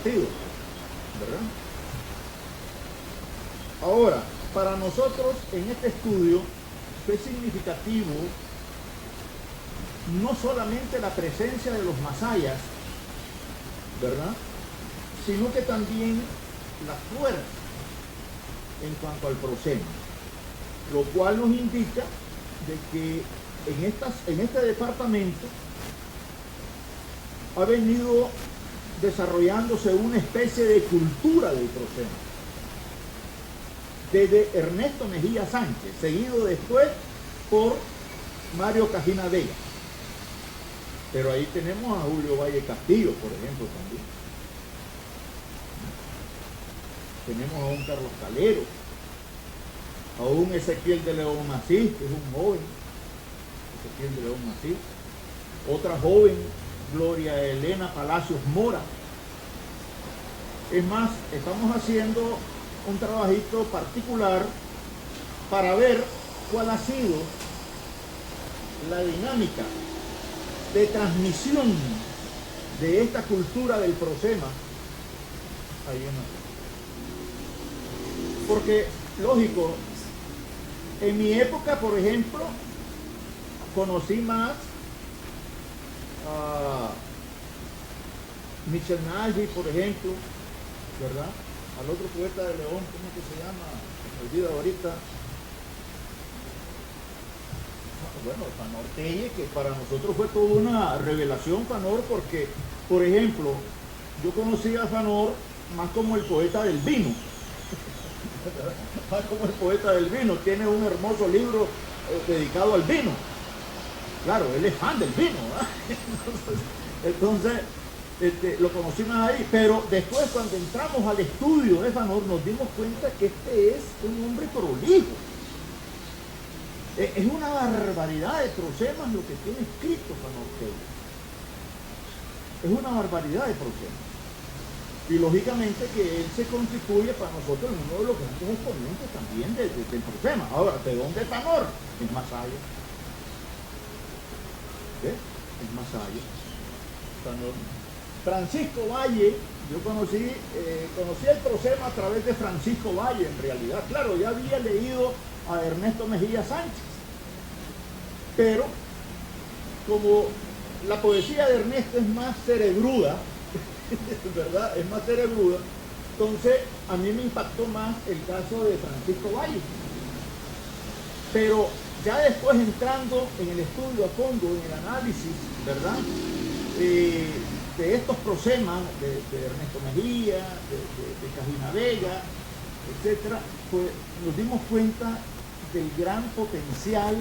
partido, ¿verdad? Ahora, para nosotros en este estudio fue significativo no solamente la presencia de los masayas, ¿verdad?, sino que también la fuerza en cuanto al prosema, lo cual nos indica de que en este departamento ha venido desarrollándose una especie de cultura del prosema, desde Ernesto Mejía Sánchez, seguido después por Mario Cajina Vega. Pero ahí tenemos a Julio Valle Castillo, por ejemplo, también. Tenemos a un Carlos Calero, a un Ezequiel de León Macís, que es un joven, Ezequiel de León Macís, otra joven, Gloria Elena Palacios Mora. Es más, estamos haciendo un trabajito particular para ver cuál ha sido la dinámica de transmisión de esta cultura del prosema ahí en la... Porque, lógico, en mi época, por ejemplo, conocí más a Michel Nagy, por ejemplo, ¿verdad? Al otro poeta de León, ¿cómo que se llama? Me olvido ahorita. Bueno, Fanor Telle, que para nosotros fue toda una revelación, Fanor, porque, por ejemplo, yo conocí a Fanor más como el poeta del vino. Más como el poeta del vino. Tiene un hermoso libro dedicado al vino. Claro, él es fan del vino, ¿verdad? Entonces lo conocí más ahí, pero después cuando entramos al estudio de Fanor nos dimos cuenta que este es un hombre prolijo. Es una barbaridad de prosemas lo que tiene escrito Fanor Telle. Es una barbaridad de prosemas. Y lógicamente que él se constituye para nosotros en uno de los grandes exponentes también del prosema. Ahora, ¿de dónde es Fanor? Es Masaya. Es Masaya. Fanor. Francisco Valle, yo conocí el prosema a través de Francisco Valle, en realidad. Claro, ya había leído a Ernesto Mejía Sánchez, pero como la poesía de Ernesto es más cerebruda, ¿verdad? Es más cerebruda, entonces a mí me impactó más el caso de Francisco Valle. Pero ya después entrando en el estudio a fondo, en el análisis, ¿verdad?, de estos prosemas de Ernesto Mejía, de Cajina Vega, etcétera, pues nos dimos cuenta del gran potencial,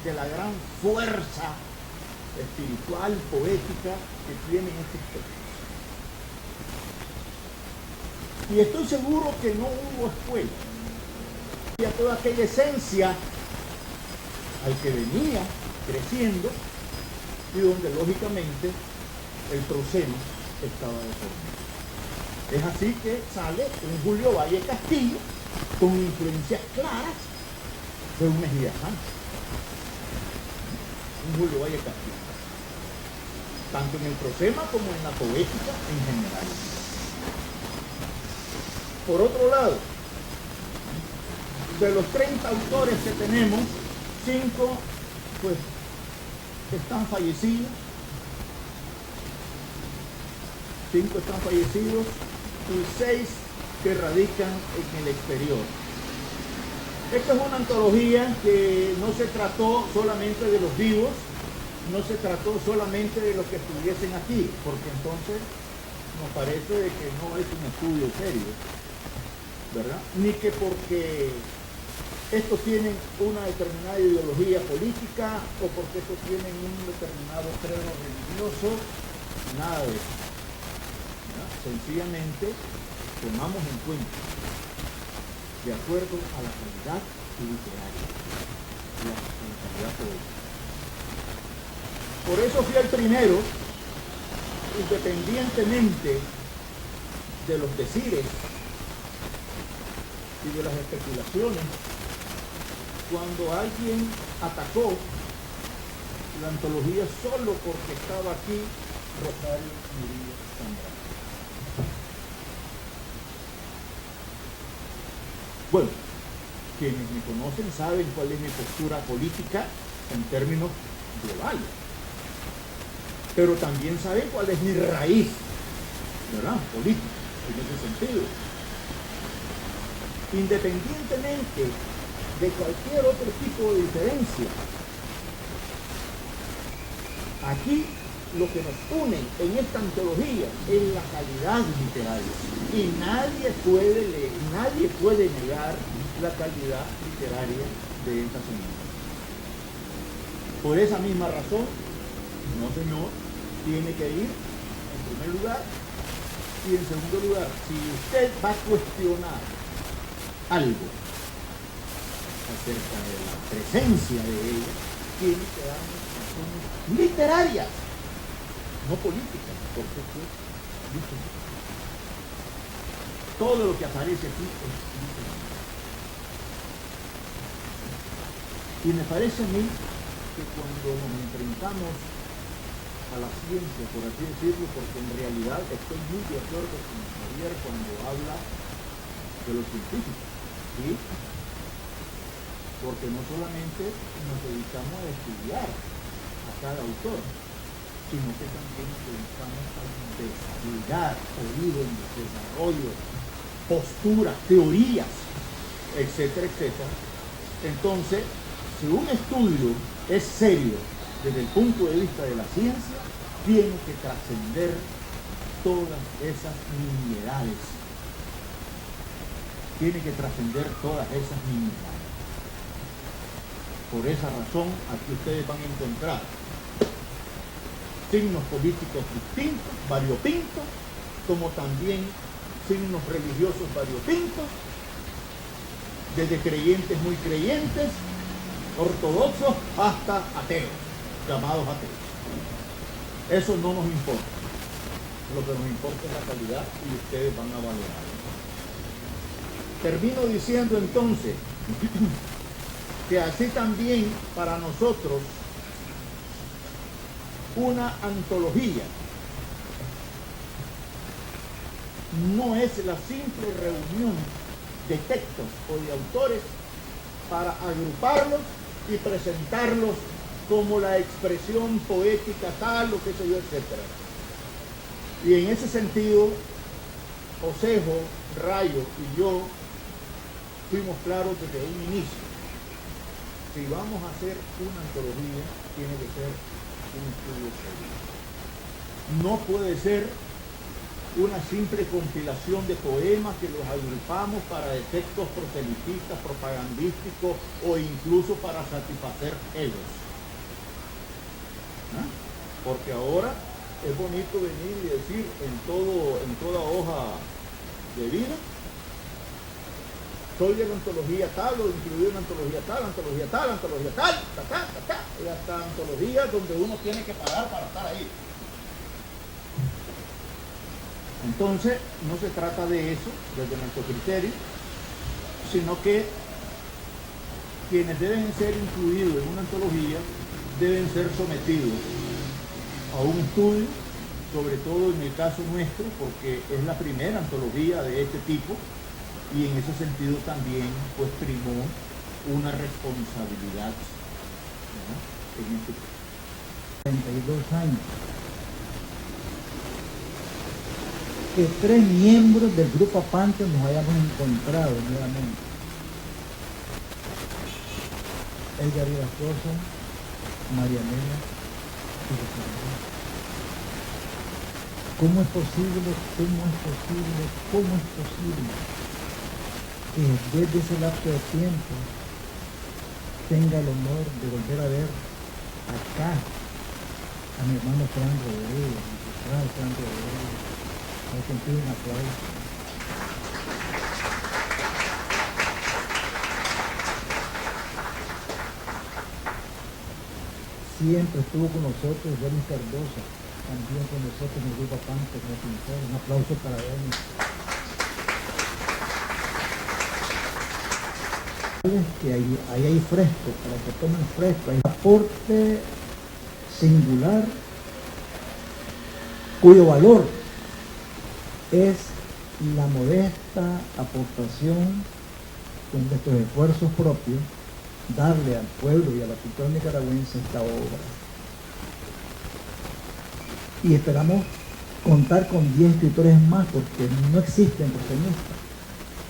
de la gran fuerza espiritual, poética que tienen estos textos. Y estoy seguro que no hubo escuela. Y a toda aquella esencia al que venía creciendo y donde lógicamente el prosema estaba deformado. Es así que sale un Julio Valle Castillo con influencias claras de un Mejía Sánchez. Un Julio Valle Castillo. Tanto en el prosema como en la poética en general. Por otro lado, de los 30 autores que tenemos, 5 pues están fallecidos. 5 están fallecidos y 6 que radican en el exterior. Esta es una antología que no se trató solamente de los vivos, no se trató solamente de los que estuviesen aquí, porque entonces nos parece de que no es un estudio serio, ¿verdad? Ni que porque estos tienen una determinada ideología política o porque estos tienen un determinado credo religioso, nada de eso. Sencillamente tomamos en cuenta de acuerdo a la calidad literaria, la calidad poética. Por eso fui el primero, independientemente de los decires y de las especulaciones, cuando alguien atacó la antología solo porque estaba aquí Rosario Murillo Zambrano. Bueno, quienes me conocen saben cuál es mi postura política en términos globales, pero también saben cuál es mi raíz, ¿verdad?, política, en ese sentido. Independientemente de cualquier otro tipo de diferencia, aquí lo que nos une en esta antología es la calidad literaria, y nadie puede negar la calidad literaria de esta semana. Por esa misma razón, no señor, tiene que ir en primer lugar, y en segundo lugar, si usted va a cuestionar algo acerca de la presencia de ella, tiene que darnos razones literarias, no políticas, porque esto es literario. Todo lo que aparece aquí es literario. Y me parece a mí que cuando nos enfrentamos a la ciencia, por así decirlo, porque en realidad estoy muy de acuerdo con Javier cuando habla de los científicos, ¿sí? Porque no solamente nos dedicamos a estudiar a cada autor, sino que también nos dedicamos a investigar, origen, desarrollo, posturas, teorías, etcétera, etcétera. Entonces, si un estudio es serio desde el punto de vista de la ciencia, tiene que trascender todas esas nimiedades. Tiene que trascender todas esas nimiedades. Por esa razón, aquí ustedes van a encontrar signos políticos distintos, variopintos, como también signos religiosos variopintos, desde creyentes muy creyentes, ortodoxos hasta ateos, llamados ateos. Eso no nos importa. Lo que nos importa es la calidad y ustedes van a valorarlo. Termino diciendo entonces que así también para nosotros una antología no es la simple reunión de textos o de autores para agruparlos y presentarlos como la expresión poética tal o qué sé yo, etcétera. Y en ese sentido, Osejo, Rayo y yo fuimos claros desde un inicio. Si vamos a hacer una antología, tiene que ser un estudio serio. No puede ser una simple compilación de poemas que los agrupamos para efectos proselitistas, propagandísticos o incluso para satisfacer egos. ¿Ah? Porque ahora es bonito venir y decir en toda hoja de vida: soy de la antología tal, o incluí una antología tal, antología tal, antología tal, y hasta antologías donde uno tiene que pagar para estar ahí. Entonces, no se trata de eso desde nuestro criterio, sino que quienes deben ser incluidos en una antología deben ser sometidos a un estudio, sobre todo en el caso nuestro, porque es la primera antología de este tipo, y en ese sentido también pues primó una responsabilidad, ¿no?, en este caso. 32 años. Que 3 miembros del grupo Apante nos hayamos encontrado nuevamente. Edgar Sosa, Marianela y José Manuel. ¿Cómo es posible que después de ese lapso de tiempo tenga el honor de volver a ver acá a mi hermano Fran Rodríguez, Fran Rodríguez? Hay que sentir un aplauso. Siempre estuvo con nosotros Denis Cardosa, también con nosotros en el grupo Apante como pintor. Un aplauso para Denis. Que ahí hay fresco, para que tomen fresco. Hay un aporte singular cuyo valor es la modesta aportación con nuestros esfuerzos propios, darle al pueblo y a la cultura nicaragüense esta obra. Y esperamos contar con 10 escritores más, porque no existen prosenistas.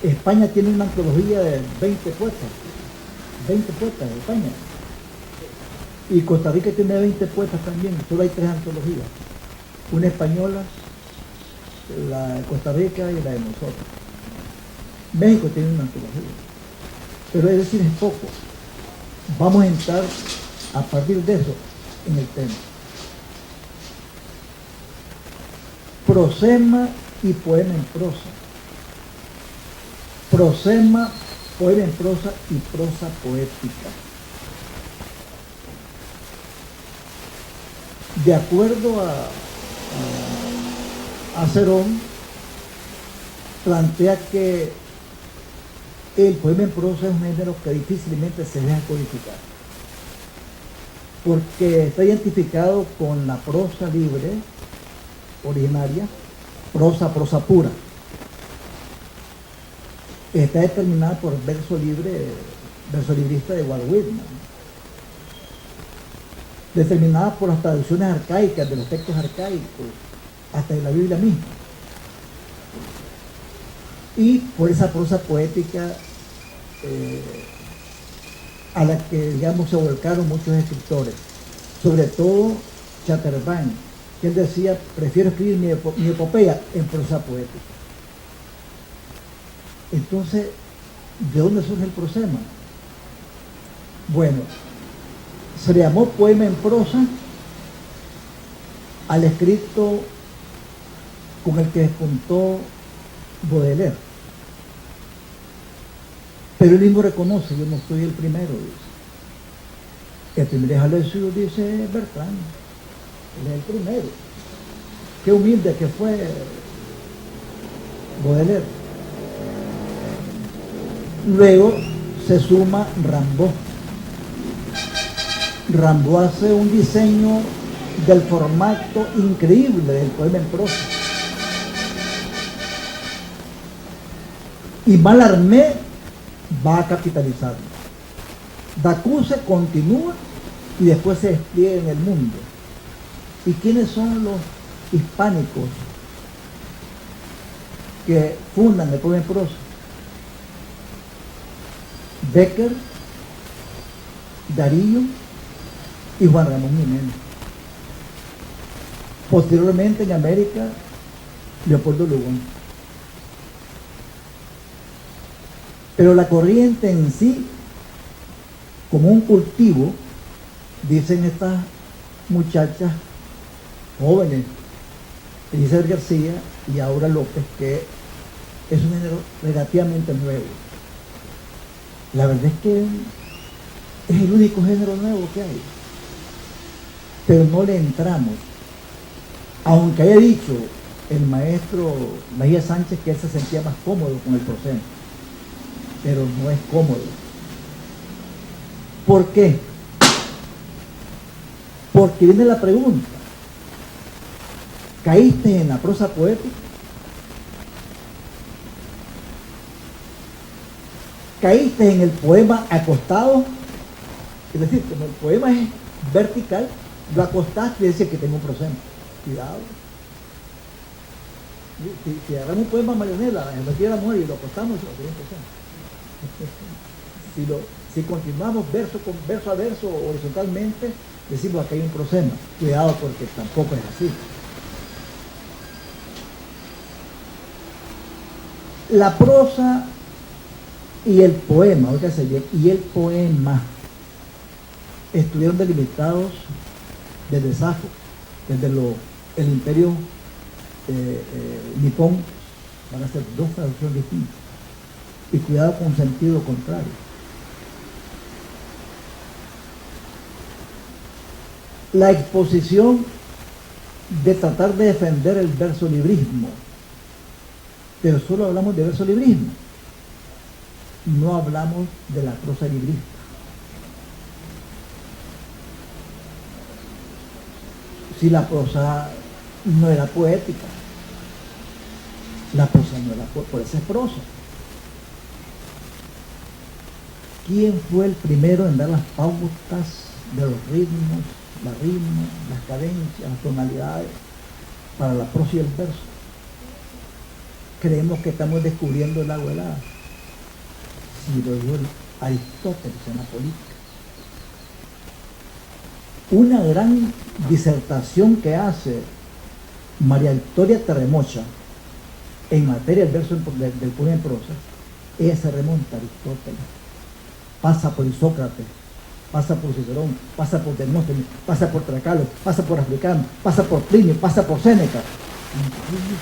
España tiene una antología de 20 poetas de España. Y Costa Rica tiene 20 poetas también, solo hay 3 antologías. Una española, la de Costa Rica y la de nosotros. México tiene una antología. Pero es decir, es poco. Vamos a entrar a partir de eso en el tema. Prosema y poema en prosa. Prosema, poema en prosa y prosa poética. De acuerdo a Cerón, plantea que el poema en prosa es un género que difícilmente se deja codificar, porque está identificado con la prosa libre originaria, prosa pura. Está determinada por verso librista de Walt Whitman, determinada por las traducciones arcaicas de los textos arcaicos, hasta de la Biblia misma, y por esa prosa poética a la que, digamos, se volcaron muchos escritores, sobre todo Chatterton, que él decía: prefiero escribir mi epopeya en prosa poética. Entonces, ¿de dónde surge el prosema? Bueno, se le llamó poema en prosa al escrito con el que despuntó Baudelaire. Pero él mismo reconoce: yo no soy el primero, dice. El primer ejemplo, dice Bertrand, él es el primero. Qué humilde que fue Baudelaire. Luego se suma Rimbaud. Rimbaud hace un diseño del formato increíble del poema en prosa. Y Mallarmé va a capitalizarlo. Dacuse continúa y después se despliega en el mundo. ¿Y quiénes son los hispánicos que fundan el poema en prosa? Becker, Darío y Juan Ramón Jiménez. Posteriormente en América, Leopoldo Lugo. Pero la corriente en sí, como un cultivo, dicen estas muchachas jóvenes, Elizabeth García y Aura López, que es un género relativamente nuevo. La verdad es que es el único género nuevo que hay, pero no le entramos. Aunque haya dicho el maestro Mejía Sánchez que él se sentía más cómodo con el prosema, pero no es cómodo. ¿Por qué? Porque viene la pregunta: ¿caíste en la prosa poética? ¿Caíste en el poema acostado? Es decir, como el poema es vertical, lo acostaste y dice que tengo un prosema. Cuidado. Si agarramos un poema Marianela, en vez de la mujer y lo acostamos, lo tenemos prosema. Si continuamos verso a verso horizontalmente, decimos que hay un prosema. Cuidado, porque tampoco es así. La prosa y el poema, oígase bien, y el poema estuvieron delimitados desde Safo, desde el imperio nipón. Van a ser dos traducciones distintas. Y cuidado con sentido contrario. La exposición de tratar de defender el versolibrismo, pero solo hablamos de versolibrismo, no hablamos de la prosa librista. Si la prosa no era poética, la prosa no era por eso es prosa. ¿quién fue el primero en dar las pautas de los ritmos, las cadencias, las tonalidades para la prosa y el verso? Creemos que estamos descubriendo el agua helada. Si lo dijo Aristóteles en la política. Una gran disertación que hace María Victoria Terremocha en materia del verso del poema en prosa, ella se remonta a Aristóteles, pasa por Isócrates, pasa por Cicerón, pasa por Demóstenes, pasa por Tracalo, pasa por Africano, pasa por Plinio, pasa por Séneca. Incluye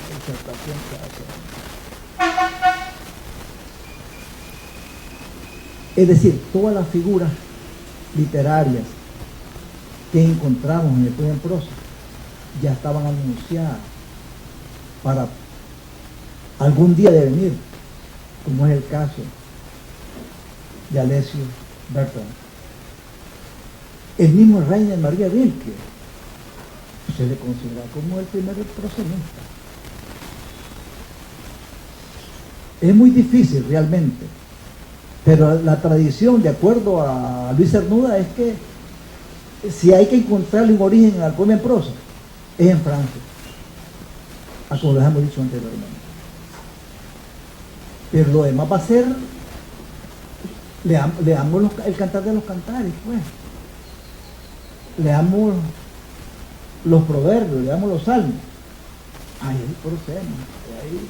la disertación que hace. Es decir, todas las figuras literarias que encontramos en el poema en prosa ya estaban anunciadas para algún día de venir, como es el caso de Alessio Bertrand. El mismo Rainer Maria Rilke se le considera como el primer proselista. Es muy difícil realmente, pero la tradición, de acuerdo a Luis Cernuda, es que si hay que encontrarle un origen al poema en prosa, es en Francia, como les hemos dicho anteriormente. Pero lo demás va a ser, leamos el cantar de los cantares, pues. Leamos los proverbios, leamos los salmos. Ahí hay prosema, ahí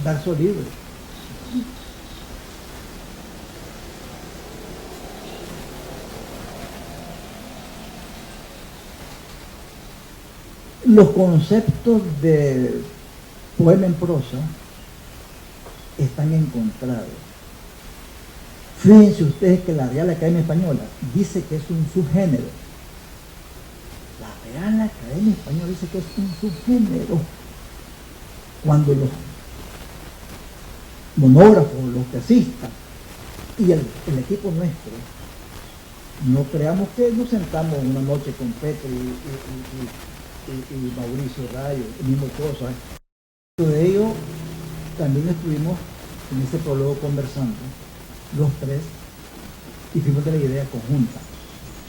verso libre. Los conceptos de poema en prosa están encontrados. Fíjense ustedes que la Real Academia Española dice que es un subgénero. La Real Academia Española dice que es un subgénero. Cuando los monógrafos, los tesis,tas y el equipo nuestro, no creamos que nos sentamos una noche con Petro y Mauricio Rayo, el mismo cosa. De ello también estuvimos en ese prólogo conversando los tres y fuimos de la idea conjunta.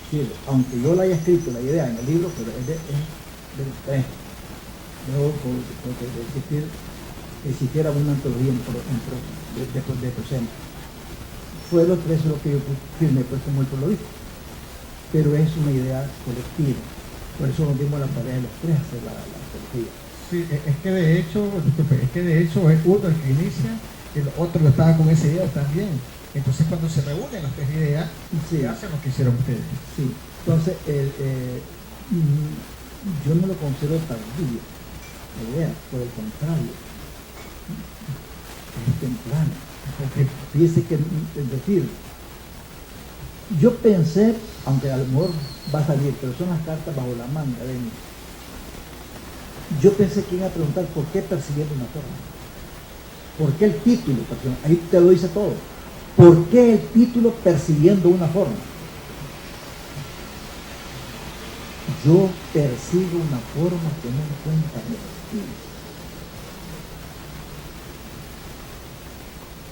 Sí, aunque yo la haya escrito la idea en el libro, pero es de los tres. Yo porque existiera una antología de prosema. Fue los tres lo que yo firmé pues como el prologuista. Pero es una idea colectiva. Por eso nos dimos la tarea de los tres hacer la antología. Sí, es que de hecho es uno el que inicia y el otro estaba con esa idea también. Entonces cuando se reúnen las tres ideas, sí, hacen lo que hicieron ustedes. Sí, entonces yo no lo considero tardío, la idea, por el contrario, es temprano. Porque fíjese que, es decir, yo pensé, aunque a lo mejor va a salir, pero son las cartas bajo la manga de mí. Yo pensé que iba a preguntar por qué persiguiendo una forma. ¿Por qué el título? Ahí te lo dice todo. ¿Por qué el título persiguiendo una forma? Yo persigo una forma que no encuentra mi estilo.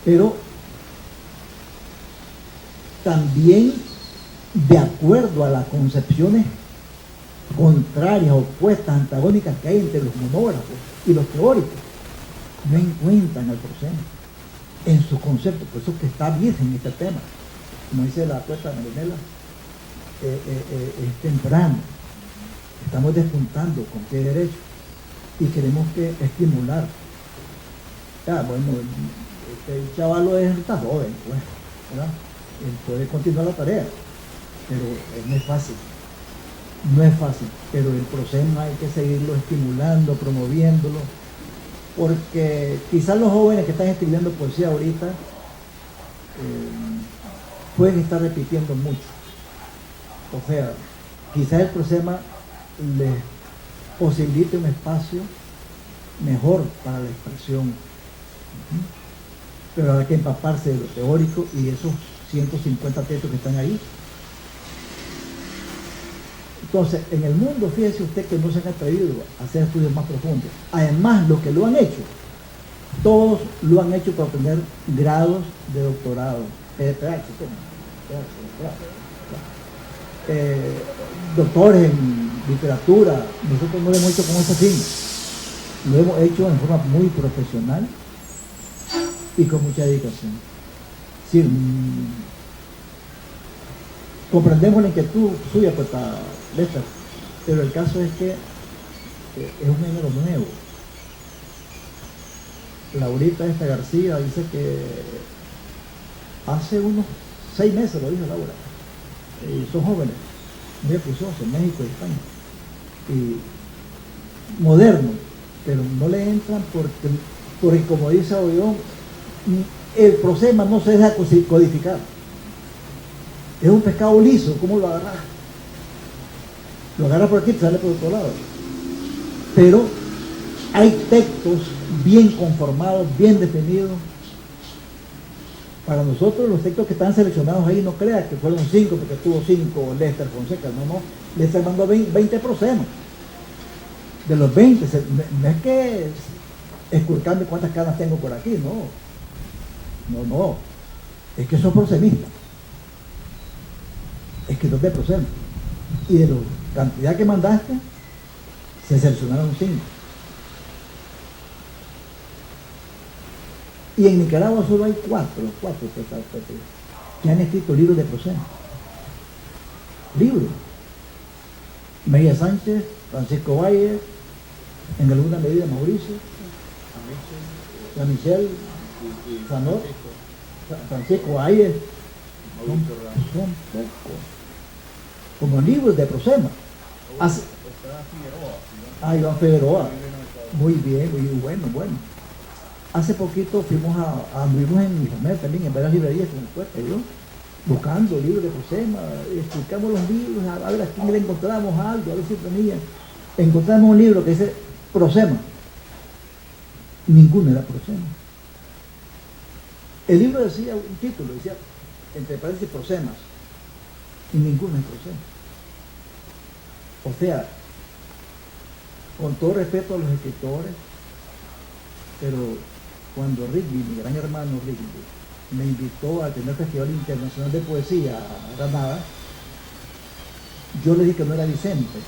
Pero también, de acuerdo a las concepciones contrarias, opuestas, antagónicas que hay entre los monógrafos y los teóricos, no encuentran el prosema en su concepto. Por eso que está virgen este tema. Como dice la poeta Marinela, es temprano. Estamos despuntando con pie derecho y queremos que estimular. Ya, bueno, el chaval está joven, pues, ¿verdad? Él puede continuar la tarea, pero no es fácil. No es fácil, pero el prosema hay que seguirlo estimulando, promoviéndolo, porque quizás los jóvenes que están escribiendo poesía ahorita pueden estar repitiendo mucho. O sea, quizás el prosema les posibilite un espacio mejor para la expresión. Pero hay que empaparse de lo teórico y esos 150 textos que están ahí. Entonces, en el mundo, fíjese usted que no se han atrevido a hacer estudios más profundos. Además, los que lo han hecho, todos lo han hecho para obtener grados de doctorado. espérate. Doctores en literatura, nosotros no lo hemos hecho con ese fin, lo hemos hecho en forma muy profesional y con mucha dedicación. Sí, comprendemos la inquietud suya, pues, pero el caso es que es un género nuevo. Laurita García dice que hace unos 6 meses, lo dijo Laura, son jóvenes, muy acuciosos en México y España, y modernos, pero no le entran porque como dice Ollón, el prosema no se deja codificar. Es un pescado liso, ¿cómo lo agarras? Lo agarras por aquí y te sale por otro lado. Pero hay textos bien conformados, bien definidos. Para nosotros los textos que están seleccionados ahí, no creas que fueron 5 porque tuvo 5 Lester Fonseca, no, Lester mandó 20 prosemas. De los 20, no es que esculcarme cuántas canas tengo por aquí, no, es que son prosemistas, escritores de prosema, y de la cantidad que mandaste, se seleccionaron 5. Y en Nicaragua solo hay 4 que han escrito libros de prosema. Libros. Mejía Sánchez, Francisco Valle, en alguna medida Mauricio, San Michel, Sanor, Francisco Valle, son pocos. Como libros de prosema. Iván Figueroa. Muy bien, muy bueno. Hace poquito anduvimos en Ismael también, en varias librerías con Cuesta, buscando libros de prosema, explicamos los libros, a ver a quién le encontramos algo, a ver si tenía. Encontramos un libro que dice prosema. Ninguno era prosema. El libro decía un título, decía, entre paréntesis, prosemas. Y ninguno es prosema. O sea, con todo respeto a los escritores, pero cuando Rigby, mi gran hermano Rigby, me invitó al primer Festival Internacional de Poesía a Granada, yo le dije que no era Vicente.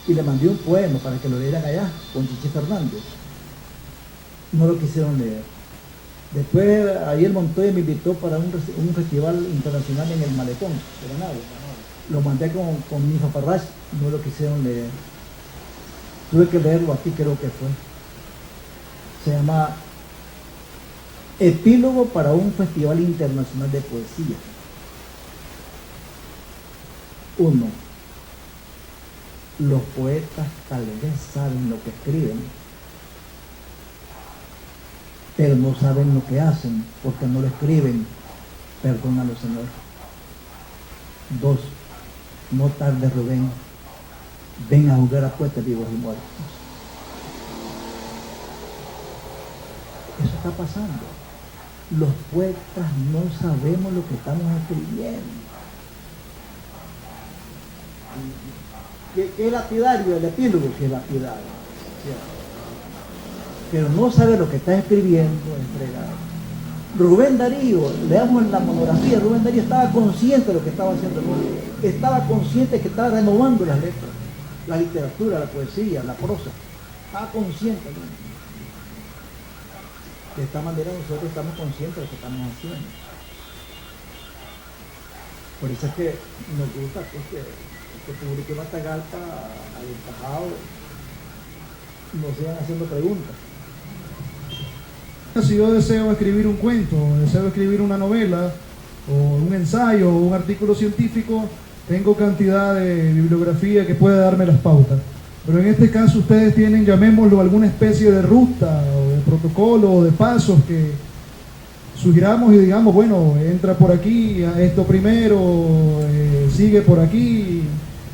Y le mandé un poema para que lo leyeran allá, con Chichi Fernández. No lo quisieron leer. Después, Ariel Montoya me invitó para un festival internacional en el Malecón de Granada. Lo mandé con mi Farrach, no lo quisieron leer. Tuve que leerlo aquí, creo que fue. Se llama Epílogo para un Festival Internacional de Poesía. 1. Los poetas tal vez saben lo que escriben, pero no saben lo que hacen porque no lo escriben. Perdónalo, Señor. 2. No tarde, Rubén. Ven a jugar a poetas vivos y muertos. Eso está pasando. Los poetas no sabemos lo que estamos escribiendo. ¿Qué es lapidario? El epílogo que es lapidario. Pero no sabe lo que está escribiendo, entregado. Rubén Darío, leamos la monografía, Rubén Darío estaba consciente de lo que estaba haciendo. Estaba consciente que estaba renovando las letras, la literatura, la poesía, la prosa. Estaba consciente, ¿no? De esta manera nosotros estamos conscientes de lo que estamos haciendo. Por eso es que nos gusta que publique Matagalpa, Aventajado, nos sigan haciendo preguntas. Si yo deseo escribir un cuento, deseo escribir una novela, o un ensayo, o un artículo científico, tengo cantidad de bibliografía que puede darme las pautas. Pero en este caso ustedes tienen, llamémoslo, alguna especie de ruta o de protocolo o de pasos que sugiramos y digamos, bueno, entra por aquí, esto primero, sigue por aquí,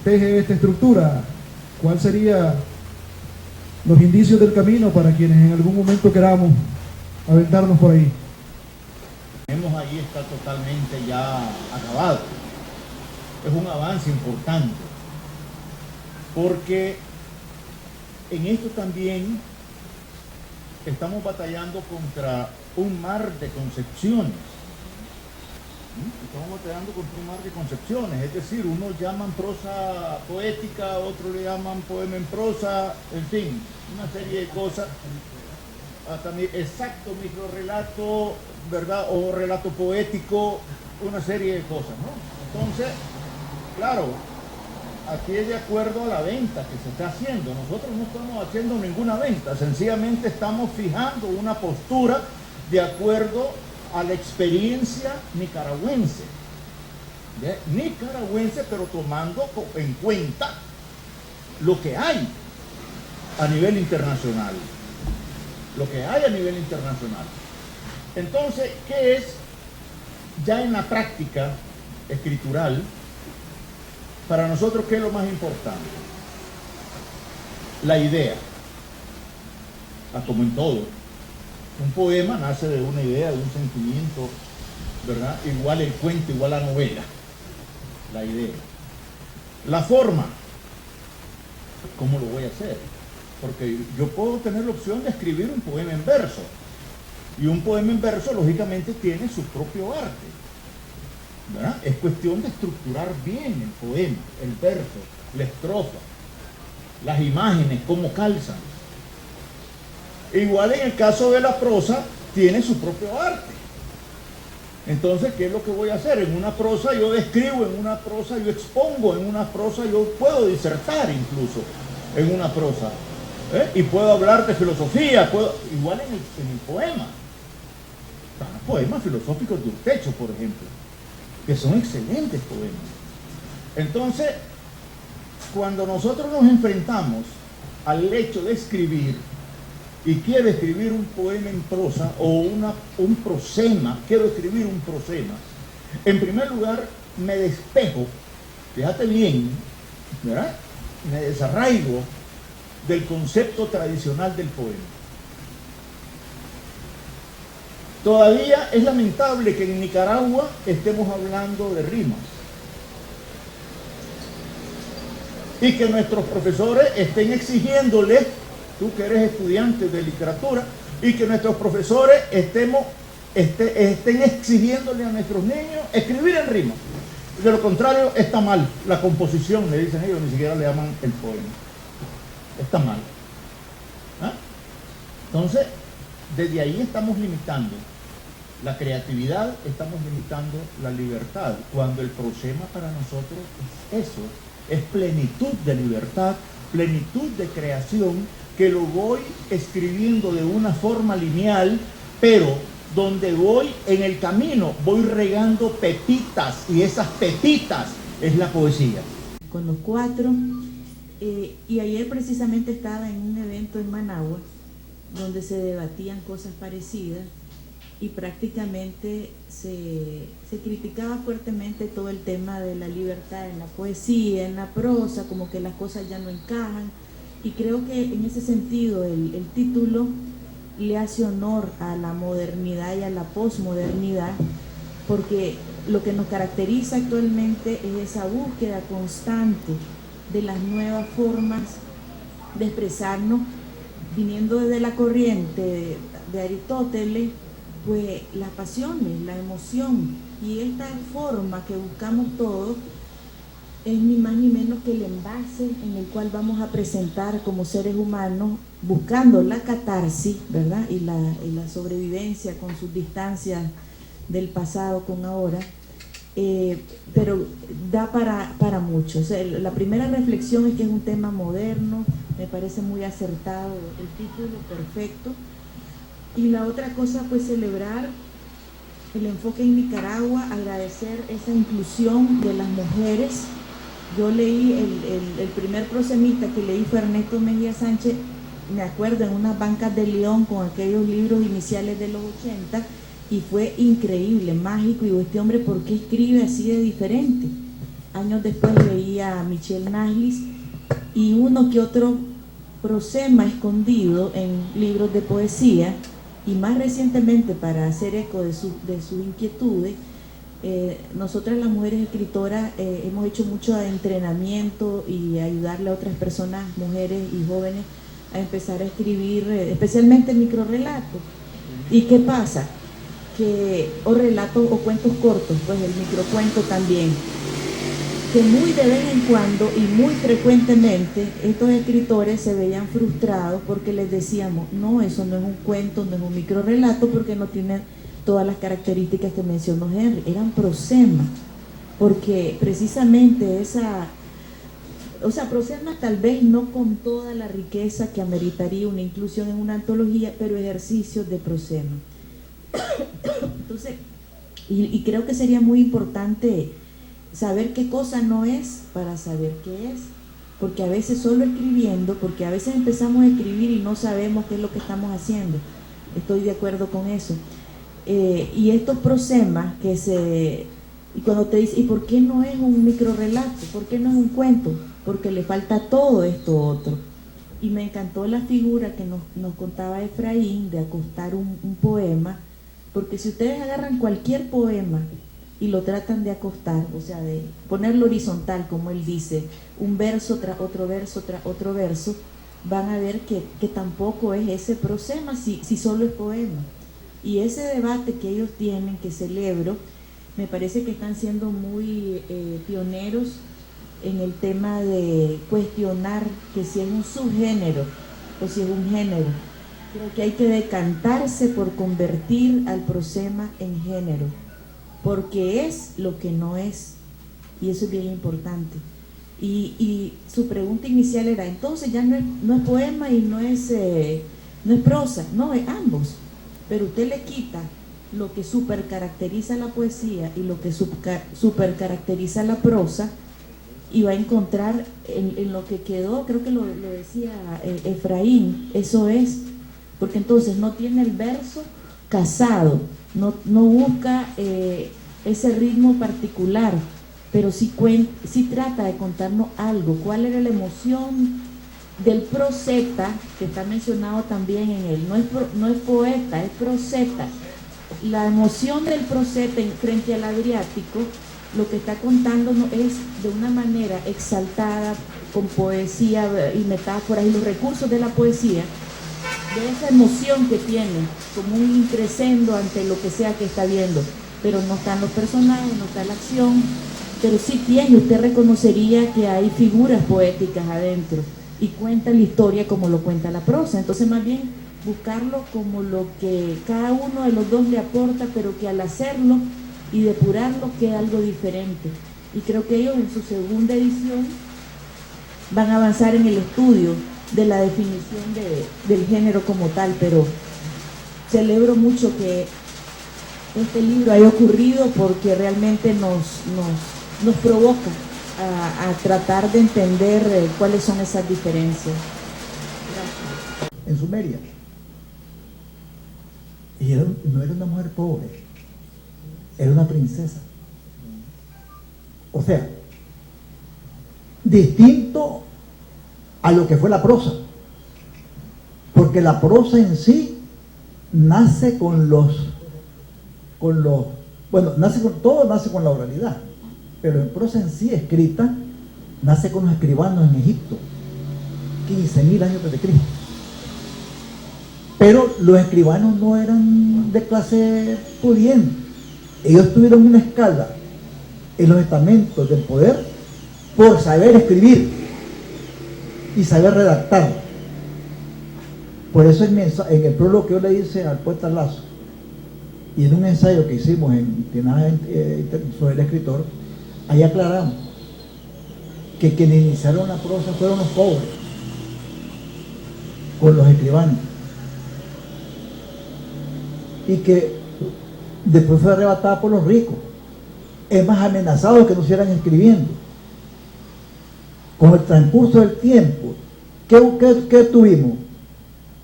teje esta estructura. ¿Cuál sería los indicios del camino para quienes en algún momento queramos aventarnos por ahí? Vemos ahí está totalmente ya acabado. Es un avance importante, porque en esto también estamos batallando contra un mar de concepciones Estamos batallando con un mar de concepciones, es decir, unos llaman prosa poética, otros le llaman poema en prosa, en fin, una serie de cosas. Hasta exacto microrrelato, ¿verdad? O relato poético, una serie de cosas, ¿no? Entonces, claro, aquí es de acuerdo a la venta que se está haciendo. Nosotros no estamos haciendo ninguna venta, sencillamente estamos fijando una postura de acuerdo a la experiencia nicaragüense. ¿Ve? Nicaragüense, pero tomando en cuenta lo que hay a nivel internacional. Lo que hay a nivel internacional. Entonces, ¿qué es ya en la práctica escritural? Para nosotros, ¿qué es lo más importante? La idea. Como en todo. Un poema nace de una idea, de un sentimiento, ¿verdad? Igual el cuento, igual la novela. La idea. La forma. ¿Cómo lo voy a hacer? Porque yo puedo tener la opción de escribir un poema en verso. Y un poema en verso, lógicamente, tiene su propio arte. ¿Verdad? Es cuestión de estructurar bien el poema, el verso, la estrofa, las imágenes, cómo calzan. Igual en el caso de la prosa, tiene su propio arte. Entonces, ¿qué es lo que voy a hacer? En una prosa yo describo, en una prosa yo expongo, en una prosa yo puedo disertar incluso, en una prosa. Y puedo hablar de filosofía, igual en el poema. Poemas filosóficos de Urtecho, por ejemplo, que son excelentes poemas. Entonces, cuando nosotros nos enfrentamos al hecho de escribir, y quiero escribir un poema en prosa o un prosema, quiero escribir un prosema, en primer lugar me despejo, fíjate bien, ¿verdad? Me desarraigo del concepto tradicional del poema. Todavía es lamentable que en Nicaragua estemos hablando de rimas y que nuestros profesores estén exigiéndoles, tú que eres estudiante de literatura, y que nuestros profesores estén exigiéndole a nuestros niños escribir en rima. De lo contrario, está mal. La composición, le dicen ellos, ni siquiera le llaman el poema. Está mal. ¿Ah? Entonces, desde ahí estamos limitando la creatividad, estamos limitando la libertad, cuando el prosema para nosotros es eso, es plenitud de libertad, plenitud de creación, que lo voy escribiendo de una forma lineal, pero donde voy en el camino, voy regando pepitas, y esas pepitas es la poesía. Con los cuatro, y ayer precisamente estaba en un evento en Managua, donde se debatían cosas parecidas, y prácticamente se criticaba fuertemente todo el tema de la libertad en la poesía, en la prosa, como que las cosas ya no encajan. Y creo que en ese sentido el título le hace honor a la modernidad y a la posmodernidad, porque lo que nos caracteriza actualmente es esa búsqueda constante de las nuevas formas de expresarnos, viniendo desde la corriente de Aristóteles, pues las pasiones, la emoción, y esta forma que buscamos todos es ni más ni menos que el envase en el cual vamos a presentar como seres humanos, buscando la catarsis, ¿verdad? Y la sobrevivencia con sus distancias del pasado con ahora, pero da para mucho. O sea, la primera reflexión es que es un tema moderno, me parece muy acertado el título, perfecto. Y la otra cosa, pues celebrar el enfoque en Nicaragua, agradecer esa inclusión de las mujeres. Yo leí el primer prosemista que leí fue Ernesto Mejía Sánchez, me acuerdo, en unas bancas de León con aquellos libros iniciales de los 80, y fue increíble, mágico. Y este hombre, ¿por qué escribe así de diferente? Años después leía a Michel Naslis y uno que otro prosema escondido en libros de poesía, y más recientemente, para hacer eco de sus inquietudes, nosotras las mujeres escritoras hemos hecho mucho entrenamiento y ayudarle a otras personas, mujeres y jóvenes, a empezar a escribir, especialmente microrrelatos. ¿Y qué pasa? o relatos o cuentos cortos, pues el microcuento también, que muy de vez en cuando y muy frecuentemente estos escritores se veían frustrados porque les decíamos, no, eso no es un cuento, no es un microrelato, porque no tiene todas las características que mencionó Henry, eran prosemas, porque precisamente prosemas tal vez no con toda la riqueza que ameritaría una inclusión en una antología, pero ejercicios de prosema. Entonces, y creo que sería muy importante saber qué cosa no es para saber qué es, porque a veces solo escribiendo, porque a veces empezamos a escribir y no sabemos qué es lo que estamos haciendo. Estoy de acuerdo con eso. Y estos prosemas y cuando te dicen, ¿y por qué no es un microrelato? ¿Por qué no es un cuento? Porque le falta todo esto otro. Y me encantó la figura que nos contaba Efraín de acostar un poema, porque si ustedes agarran cualquier poema y lo tratan de acostar, o sea, de ponerlo horizontal, como él dice, un verso tras otro verso tras otro verso, van a ver que tampoco es ese prosema si solo es poema. Y ese debate que ellos tienen, que celebro, me parece que están siendo muy pioneros en el tema de cuestionar que si es un subgénero o si es un género. Creo que hay que decantarse por convertir al prosema en género, porque es lo que no es, y eso es bien importante. Y su pregunta inicial era, entonces ya no es poema y no es prosa, no, es ambos, pero usted le quita lo que super caracteriza la poesía y lo que super caracteriza la prosa, y va a encontrar en lo que quedó, creo que lo decía Efraín, eso es, porque entonces no tiene el verso casado, no busca ese ritmo particular, pero sí trata de contarnos algo. ¿Cuál era la emoción del proseta, que está mencionado también en él? No es poeta, es proseta. La emoción del proseta frente al Adriático, lo que está contándonos es de una manera exaltada, con poesía y metáforas y los recursos de la poesía, de esa emoción que tiene, como un increscendo ante lo que sea que está viendo, pero no están los personajes, no está la acción, pero sí tiene, usted reconocería que hay figuras poéticas adentro, y cuenta la historia como lo cuenta la prosa. Entonces más bien buscarlo como lo que cada uno de los dos le aporta, pero que al hacerlo y depurarlo queda algo diferente. Y creo que ellos en su segunda edición van a avanzar en el estudio de la definición del género como tal, pero celebro mucho que este libro haya ocurrido, porque realmente nos provoca a tratar de entender cuáles son esas diferencias. Gracias. En Sumeria, y no era una mujer pobre, era una princesa. O sea, distinto a lo que fue la prosa, porque la prosa en sí nace todo nace con la oralidad, pero en prosa en sí escrita nace con los escribanos en Egipto, 15.000 años antes de Cristo. Pero los escribanos no eran de clase pudiente, ellos tuvieron una escala en los estamentos del poder por saber escribir y saber redactar. Por eso en el prólogo que yo le hice al poeta Lazo, y en un ensayo que hicimos sobre el escritor, ahí aclaramos que quienes iniciaron la prosa fueron los pobres con los escribanos, y que después fue arrebatada por los ricos, es más amenazados que no siguieran escribiendo. Con el transcurso del tiempo, ¿qué tuvimos?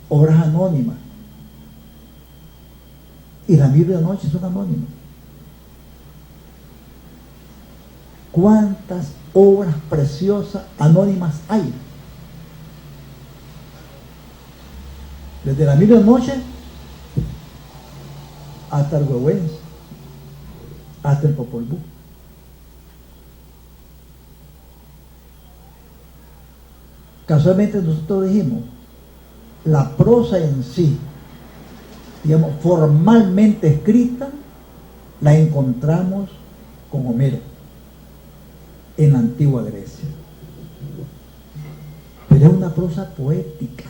Obras anónimas. Y la Biblia de noche son anónimas. ¿Cuántas obras preciosas anónimas hay? Desde la Biblia de noche hasta el Huehuense, hasta el Popol Vuh. Casualmente nosotros dijimos, la prosa en sí digamos, formalmente escrita, la encontramos con Homero en la antigua Grecia. Pero es una prosa poética.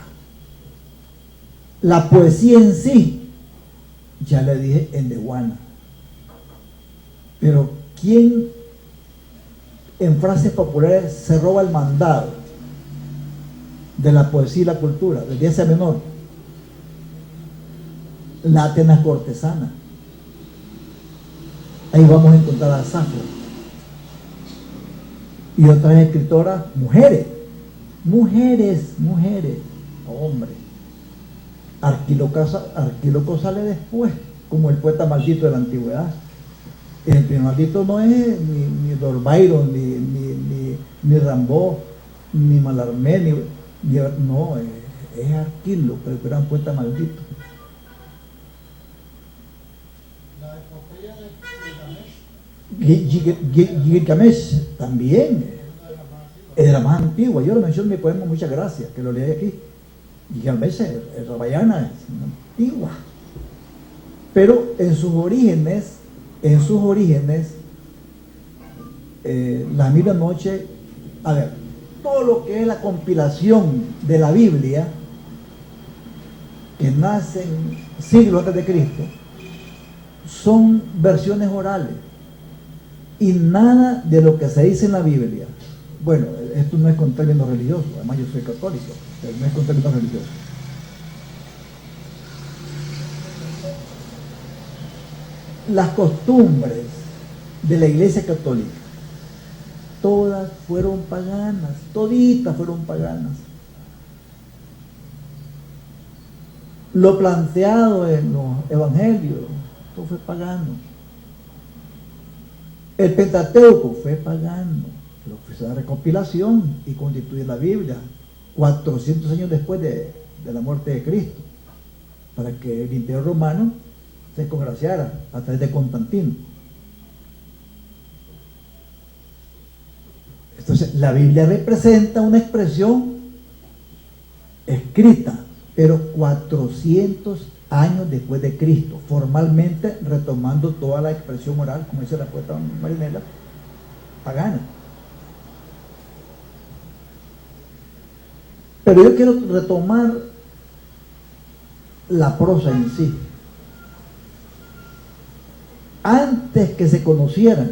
La poesía en sí, ya le dije, en Dewana. Pero ¿quién en frases populares se roba el mandado de la poesía y la cultura desde Asia Menor? La Atenas cortesana. Ahí vamos a encontrar a Safo y otras escritoras, mujeres, hombre. Arquíloco sale después como el poeta maldito de la antigüedad. El primer maldito no es ni Lord Byron, ni Rimbaud, ni Mallarmé, no, es Arquíloco, el gran poeta maldito. Gilgamesh también es de la más antigua. Yo lo menciono en mi poema Muchas Gracias, que lo leí aquí. Gilgamesh es Ramayana, es antigua. Pero en sus orígenes, la Mil Noche, a ver, todo lo que es la compilación de la Biblia, que nace en siglos antes de Cristo, son versiones orales. Y nada de lo que se dice en la Biblia, bueno, esto no es con términos religiosos, además yo soy católico, pero no es con términos religiosos. Las costumbres de la Iglesia Católica, todas fueron paganas, toditas fueron paganas. Lo planteado en los evangelios, todo fue pagano. El Pentateuco fue pagano, pero fue una recopilación y constituye la Biblia 400 años después de la muerte de Cristo, para que el Imperio Romano se congraciara a través de Constantino. Entonces, la Biblia representa una expresión escrita, pero 400 años después de Cristo, formalmente retomando toda la expresión oral, como dice la poeta Marinela, pagana. Pero yo quiero retomar la prosa en sí. Antes que se conocieran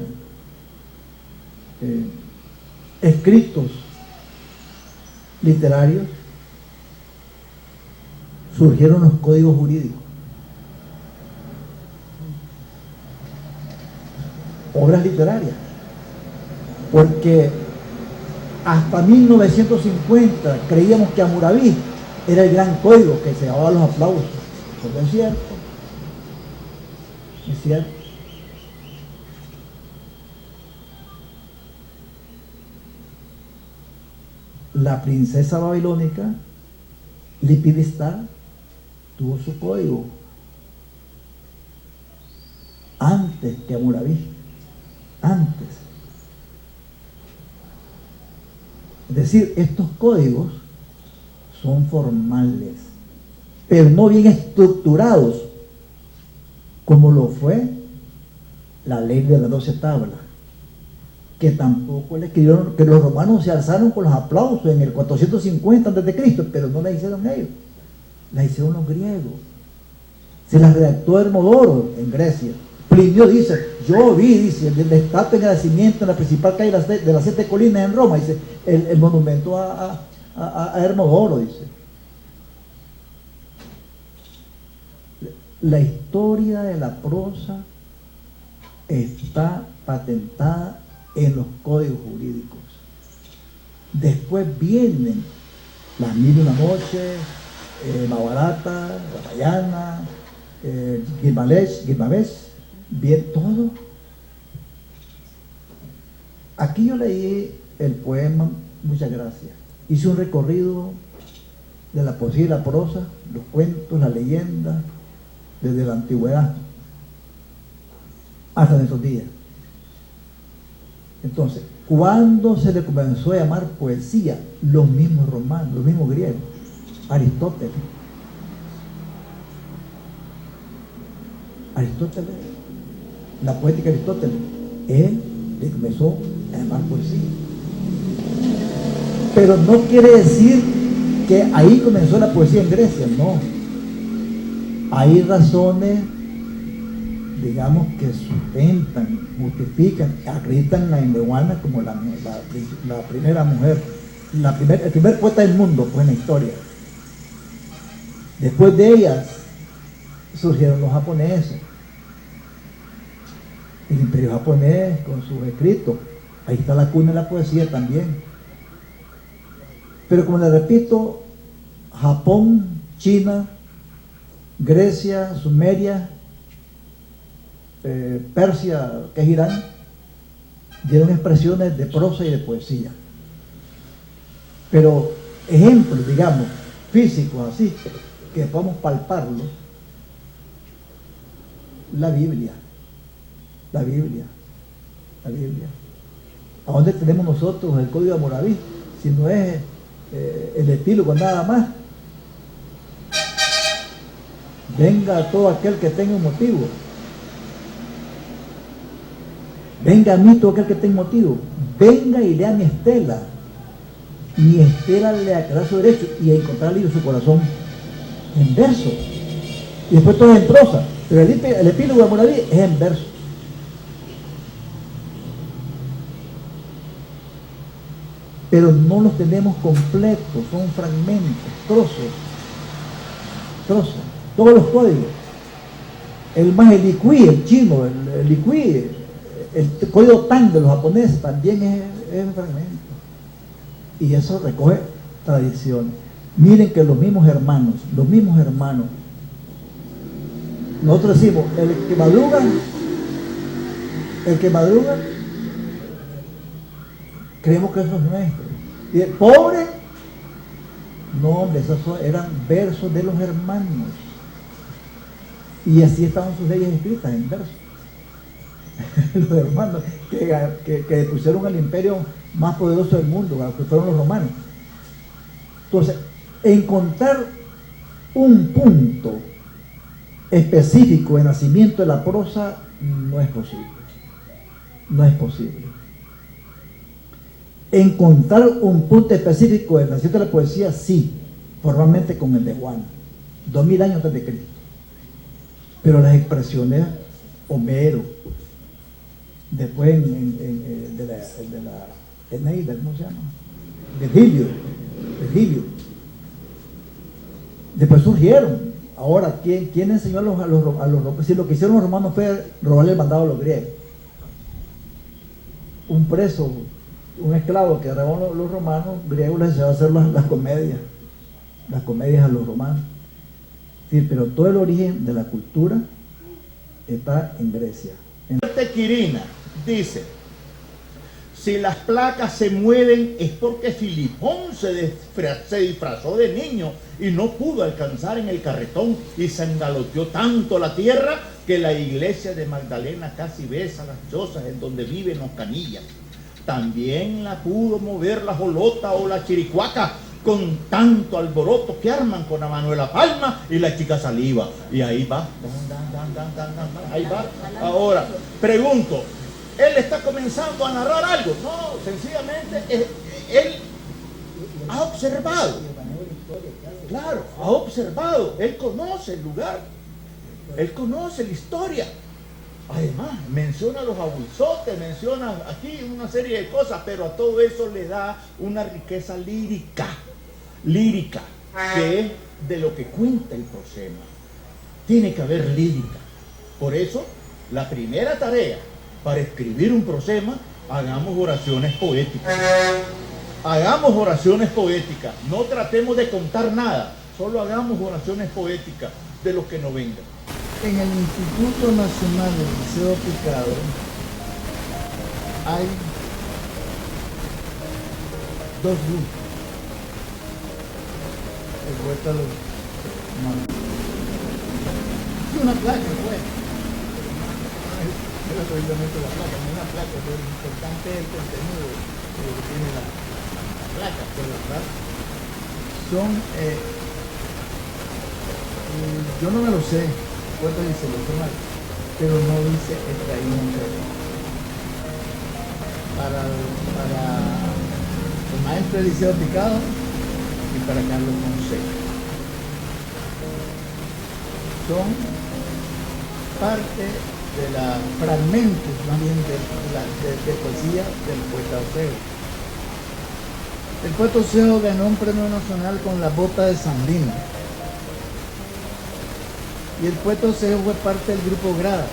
escritos literarios, surgieron los códigos jurídicos, obras literarias, porque hasta 1950 creíamos que Hammurabi era el gran código que se daba los aplausos. Eso es cierto, es cierto. La princesa babilónica Lipidistar tuvo su código antes que Hammurabi, antes. Es decir, estos códigos son formales, pero no bien estructurados, como lo fue la ley de las 12 tablas, que tampoco le escribieron, que los romanos se alzaron con los aplausos en el 450 a.C., pero no la hicieron ellos, la hicieron los griegos. Se las redactó Hermodoro en Grecia. Plinio dice, yo vi, dice, el estatua de nacimiento en la principal calle de las 7 colinas en Roma, dice, el monumento a Hermodoro, dice. La historia de la prosa está patentada en los códigos jurídicos. Después vienen las Mil y una Noches, Mahabharata, Ramayana, Gilgamesh, bien todo. Aquí yo leí el poema Muchas Gracias. Hice un recorrido de la poesía y la prosa, los cuentos, la leyenda, desde la antigüedad hasta nuestros días. Entonces, ¿cuándo se le comenzó a llamar poesía? Los mismos romanos, los mismos griegos, Aristóteles. Aristóteles, la poética de Aristóteles, él le comenzó a llamar poesía. Pero no quiere decir que ahí comenzó la poesía en Grecia, no. Hay razones, digamos, que sustentan, justifican, acreditan a Endehuana como la primera mujer, el primer poeta del mundo, pues, en la historia. Después de ellas surgieron los japoneses, el imperio japonés con sus escritos. Ahí está la cuna de la poesía también. Pero como les repito, Japón, China, Grecia, Sumeria, Persia, que es Irán, dieron expresiones de prosa y de poesía. Pero ejemplos, digamos, físicos así, que podemos palparlo, la Biblia. ¿A dónde tenemos nosotros el Código de Hammurabi? Si no es el epílogo nada más. Venga todo aquel que tenga un motivo. Venga a mí todo aquel que tenga motivo. Venga y lea mi estela. Mi estela le aclarará su derecho y encontrará libre su corazón en verso. Y después todo es en prosa. Pero el epílogo de Hammurabi es en verso. Pero no los tenemos completos, son fragmentos, trozos, todos los códigos. El Liqui, el chino, el Liqui, el código Tang de los japoneses también es un fragmento. Y eso recoge tradiciones. Miren que los mismos hermanos, nosotros decimos, el que madruga, creemos que eso es nuestro. Y el pobre, no, hombre, esos eran versos de los hermanos. Y así estaban sus leyes escritas en versos. Los hermanos que pusieron el imperio más poderoso del mundo, que fueron los romanos. Entonces, encontrar un punto específico de nacimiento de la prosa no es posible. No es posible. Encontrar un punto específico de nacimiento de la poesía, sí, formalmente con Endehuana, 2000 años antes de Cristo. Pero las expresiones, Homero, después de la Eneida, ¿cómo se llama? Virgilio. Después surgieron. Ahora, ¿quién enseñó a los romanos? Si lo que hicieron los romanos fue robarle el mandado a los griegos. Un preso, un esclavo que robó los romanos, griegos les enseñó a hacer las comedias a los romanos. Sí, pero todo el origen de la cultura está en Grecia. Quirina dice: si las placas se mueven es porque Filipón se disfrazó de niño y no pudo alcanzar en el carretón y se engaloteó tanto la tierra que la iglesia de Magdalena casi besa las chozas en donde viven los canillas. También la pudo mover la jolota o la chiricuaca con tanto alboroto que arman con la Manuela Palma y la chica Saliva. Y ahí va, ahí va. Ahora, pregunto, ¿él está comenzando a narrar algo? No, sencillamente él ha observado. Claro, ha observado. Él conoce el lugar. Él conoce la historia. Además, menciona los abusotes, menciona aquí una serie de cosas, pero a todo eso le da una riqueza lírica, que es de lo que cuenta el prosema. Tiene que haber lírica. Por eso, la primera tarea para escribir un prosema, hagamos oraciones poéticas. Hagamos oraciones poéticas. No tratemos de contar nada, solo hagamos oraciones poéticas de lo que nos venga. En el Instituto Nacional del Liceo Picado hay dos grupos. El poeta de los Y una placa, pues. No es precisamente la placa, no es una placa, lo importante es el contenido que tiene la placa, pero ¿verdad? son, yo no me lo sé, cuántos dice, lo son pero no dice extraído para el maestro Eliseo Picado y para Carlos Fonseca. Son parte de la fragmentos más bien de poesía del poeta Oseo. El poeta Oseo ganó un premio nacional con La Bota de Sandino. Y el poeta Oseo fue parte del grupo Grada.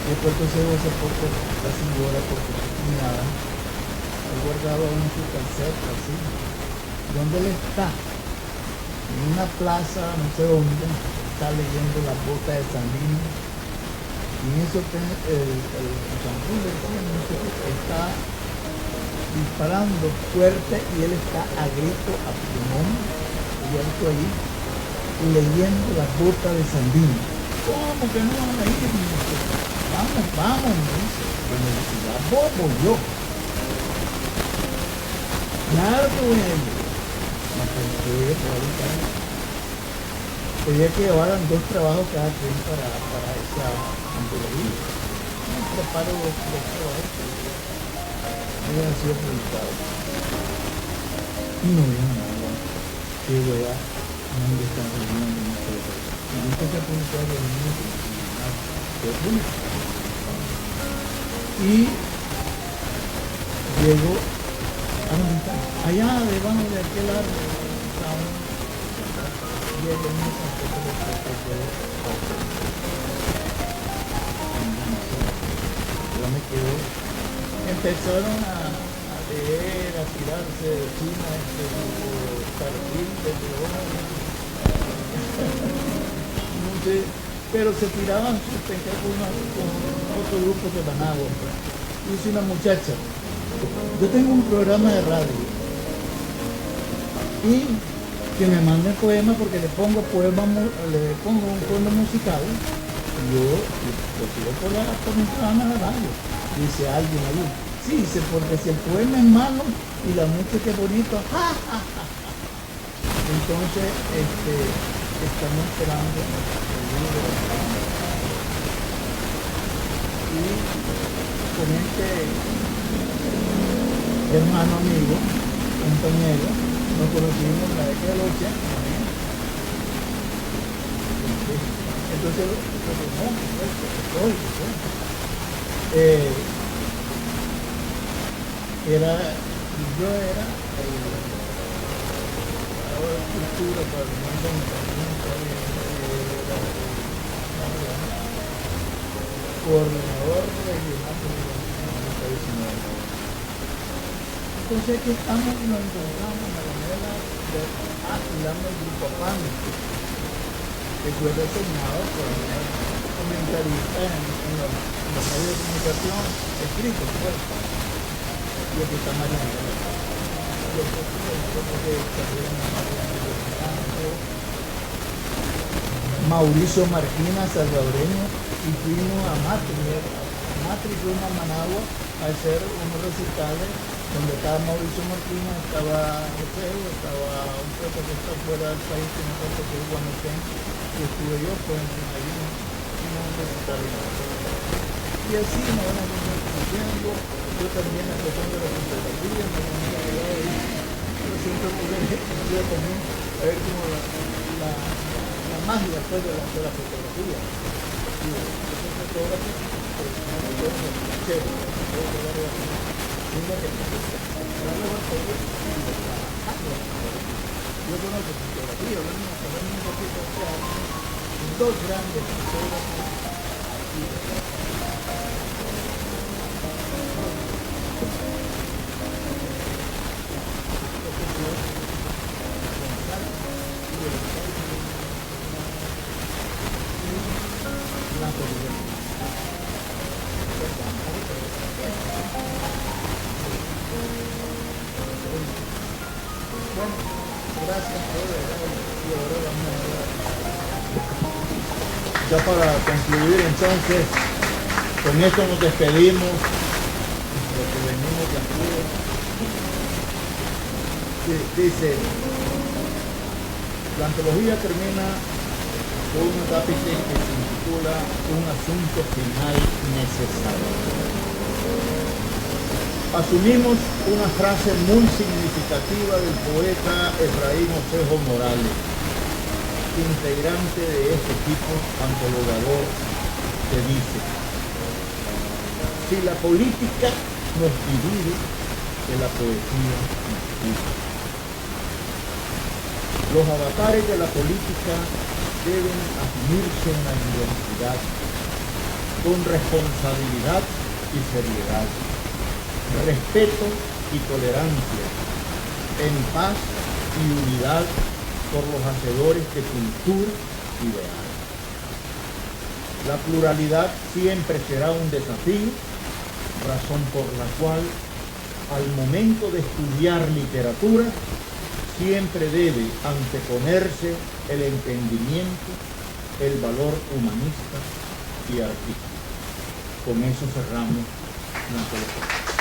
Y el poeta Oseo hace poco casi llora porque su cuñada ha guardado en su calceta así, donde él está, en una plaza, no sé dónde, está leyendo La Bota de Sandino. Y en eso el champú está disparando fuerte y él está a grito, a pulmón, abierto ahí, leyendo La Bota de Sandino. ¿Cómo que no van a ir? Vamos, me dice. Bueno, si va bobo yo. Claro que voy a ir. Me pensé, quería que llevaran 2 trabajos cada quien para esa antología. Me preparo los trabajos que habían sido publicados. Y no había nada. Que voy a dónde están reuniendo en este país. Y yo empecé a publicar los niños de público. Y llego a dónde está. Allá debajo de aquel árbol está un llego en esa foto de yo me quedé. Empezaron a leer, a tirarse de China, perfil de leones, no sé, pero se tiraban sus pencas con otro grupo de Managua. Dice una muchacha, yo tengo un programa de radio y que me mande poema porque le pongo un poema musical y yo lo tiro por mi programa de radio. Dice alguien ahí, sí, dice, porque si el poema es malo y la música es bonito, ¡ja, ja, ja! Entonces, estamos esperando el libro. Y con este hermano amigo, compañero, nos conocimos en la década de los 80. Entonces, yo era cultura para el mundo, coordinador regional de la 19. Entonces aquí estamos y nos encontramos en la manera de afilando el grupo PAN, que fue diseñado por comentarista en los medios de comunicación escritos, pues. Y aquí está Mariana. Mauricio Marquina, salvadoreño, y fuimos a Matri, fuimos a Managua a hacer unos recitales donde estaba Mauricio Marquina, estaba José, estaba un poco que está fuera del país, que no sé que es Guametén, y estuve yo, pues ahí unos recitales. Y así nos vamos conociendo. Yo también la cuestión de la fotografía, me venía de ahí, pero siempre yo también a ver cómo la magia pues, de la fotografía. Y yo soy fotógrafo, pues yo soy chévere, yo conozco fotografía, dos grandes fotógrafos. Ya para concluir entonces, con esto nos despedimos, lo que venimos de aquí. Dice, la antología termina con un capítulo que se intitula Un asunto final necesario. Asumimos una frase muy significativa del poeta Efraín Osejo Morales, integrante de este equipo antologador, que dice: si la política nos divide, que la poesía nos une. Los avatares de la política deben asumirse en la universidad con responsabilidad y seriedad, respeto y tolerancia, en paz y unidad por los hacedores de cultura ideal. La pluralidad siempre será un desafío, razón por la cual al momento de estudiar literatura siempre debe anteponerse el entendimiento, el valor humanista y artístico. Con eso cerramos la antología.